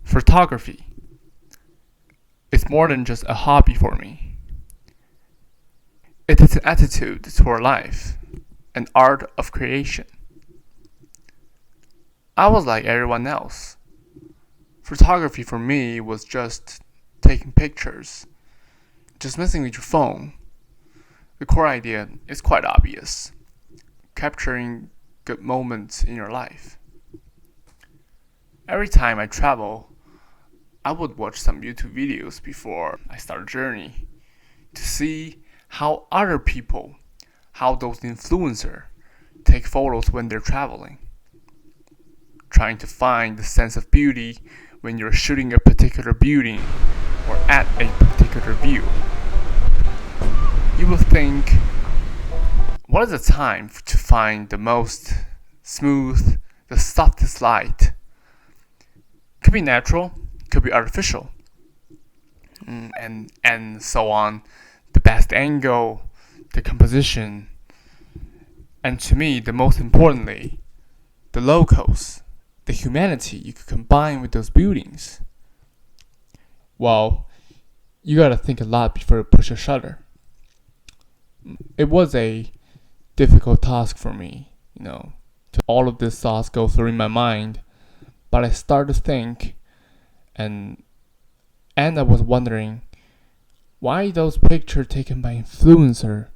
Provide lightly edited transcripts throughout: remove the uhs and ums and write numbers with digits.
Photography is more than just a hobby for me. It is an attitude toward life, an art of creation. I was like everyone else. Photography for me was just taking pictures, just messing with your phone. The core idea is quite obvious: capturing good moments in your life. Every time I travel, I would watch some YouTube videos before I start a journey to see how other people, how those influencers take photos when they're traveling, trying to find the sense of beauty when you're shooting a particular building or at a particular view. You will think, what is the time to find the most smooth, the softest light? Could be natural, could be artificial, and so on. The best angle, the composition, and to me, the most importantly, the locals, the humanity you could combine with those buildings. Well, you gotta think a lot before you push a shutter. It was a difficult task for me, to all of this thoughts go through in my mind, but I started to think, and I was wondering why those pictures taken by influencer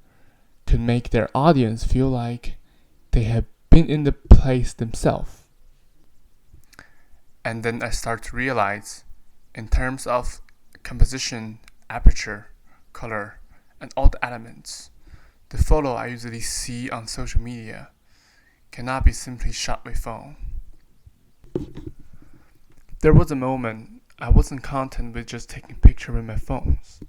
could make their audience feel like they have been in the place themselves. And then I start to realize, in terms of composition, aperture, color, and all the elements, the photo I usually see on social media cannot be simply shot with phone. There was a moment I wasn't content with just taking pictures with my phones.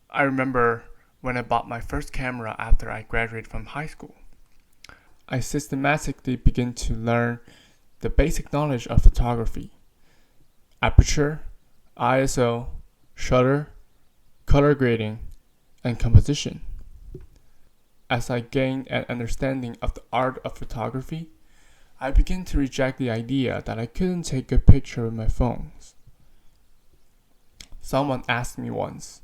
I remember when I bought my first camera after I graduated from high school. I systematically began to learn the basic knowledge of photography: aperture, ISO, shutter, color grading, and composition. As I gained an understanding of the art of photography, I began to reject the idea that I couldn't take a picture with my phones. Someone asked me once,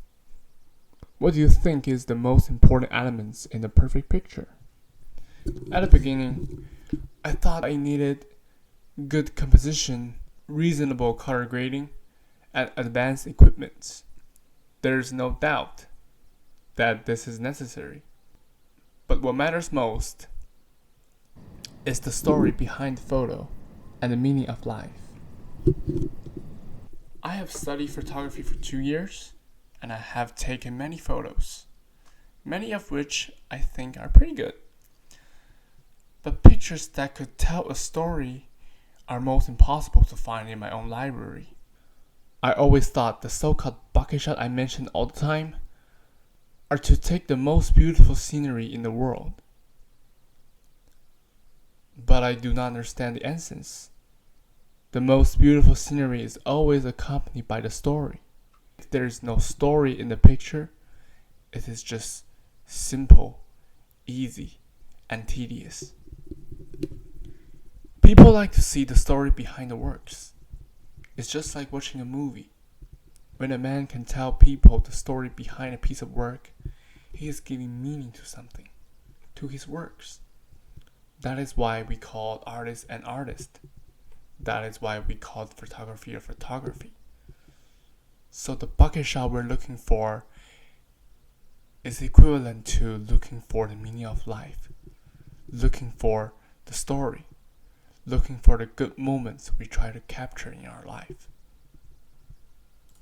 "What do you think is the most important elements in a perfect picture?" At the beginning, I thought I needed good composition, reasonable color grading, and advanced equipment. There's no doubt that this is necessary. But what matters most is the story behind the photo and the meaning of life. I have studied photography for 2 years, and I have taken many photos, many of which I think are pretty good. But pictures that could tell a story are most impossible to find in my own library. I always thought the so-called bucket shot I mention all the time are to take the most beautiful scenery in the world. But I do not understand the essence. The most beautiful scenery is always accompanied by the story. If there is no story in the picture, it is just simple, easy, and tedious. People like to see the story behind the works. It's just like watching a movie. When a man can tell people the story behind a piece of work, he is giving meaning to something, to his works. That is why we call artists an artist. That is why we call photography a photography. So the bucket shot we're looking for is equivalent to looking for the meaning of life, looking for the story, looking for the good moments we try to capture in our life.